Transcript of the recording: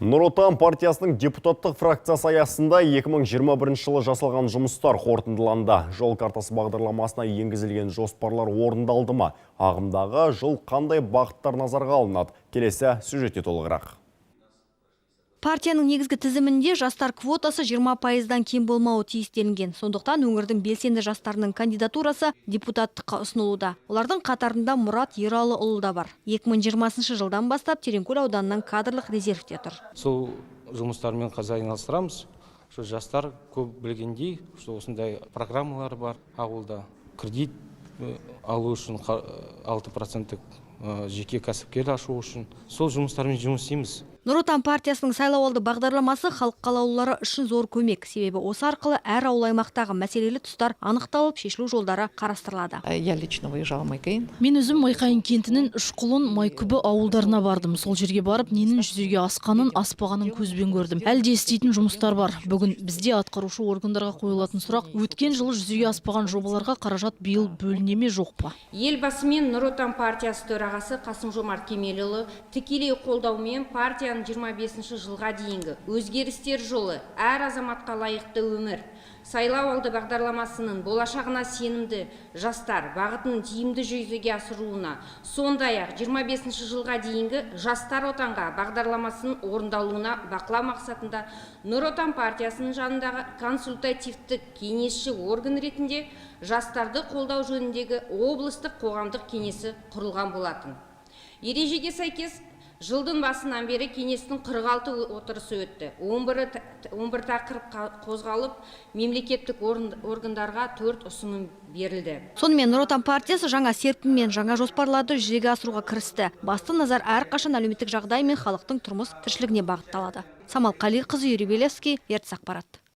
Нұр Отан партиясының депутаттық фракциясы аясында 2021 жылы жасалған жұмыстар қорытындыланды. Жол картасы бағдарламасына енгізілген жоспарлар орындалды ма? Ағымдағы жыл қандай бағыттар назарға алынады? Келесі сюжетте толығырақ. Партияның негізгі тізімінде жастар квотасы 20%-дан кем болмауы тиіс делінген. Сондықтан өңірдің белсенді жастарының кандидатурасы депутаттыққа ұсынылуда. Олардың қатарында Мұрат Ералыұлы да бар. 2020 жылдан бастап Тереңкөл ауданының кадрлық резервте тұр. Сол жұмыстармен қазір айналыстырамыз. Жастар көп білгендей, осындай программалар бар ауылда. Кредит алу үшін 6% жеке кәсіпкер ашу үшін. Сол жұмыстармен жұмыс істейміз. Нұр Отан партиясының сайлауалды бағдарламасы халық қалаулылары үшін зор көмек. Себебі осы арқылы әр ауыл аймақтағы мәселелі тұстар анықталып, шешілу жолдары қарастырылады. Я лично выезжала в Майкайын. Мен өзім Майкайын кентінің Үшқұлын, Майкүбі ауылдарына бардым. Сол жерге барып, ненің жүзеге асқанын, аспағанын көзбен көрдім. Әлде істейтін жұмыстар бар. Бүгін бізде атқарушы органдарға қойылатын сұрақ: өткен жылы жүзеге аспаған жобаларға қаражат биыл бөлінеме жоқ па? Елбасы мен Нұр Отан партиясы төрағасы Қасым-Жомарт Кемелұлы тікелей қолдаумен партия 25 жылға дейінгі өзгерістер жолы әр азаматқа лайықты өмір, сайлау алды бағдарламасының болашағына сенімді жастар бағытын тиімді жүзеге асыруына, сондай-ақ 25 жылға дейінгі жастар отанға бағдарламасының орындалуына бақылау мақсатында Нұр Отан партиясының жанындағы консультативтік кеңесші орган ретінде жастарды қолдау жөніндегі облыстық қоғамдық кеңесі құрылған болатын. Ережеге сәйкес жылдың басынан бері кеңестің 46 отырысы өтті. 11 тақырып қозғалып, мемлекеттік органдарға 4 ұсыным берілді. Сонымен Нұр Отан партиясы жаңа серпінмен жаңа жоспарларды жүзеге асыруға кірісті. Басты назар әрқашан әлеуметтік жағдай мен халықтың тұрмыс тіршілігіне бағытталады. Самал Қалиқызы, Юрий Белевский, Ертіс ақпарат.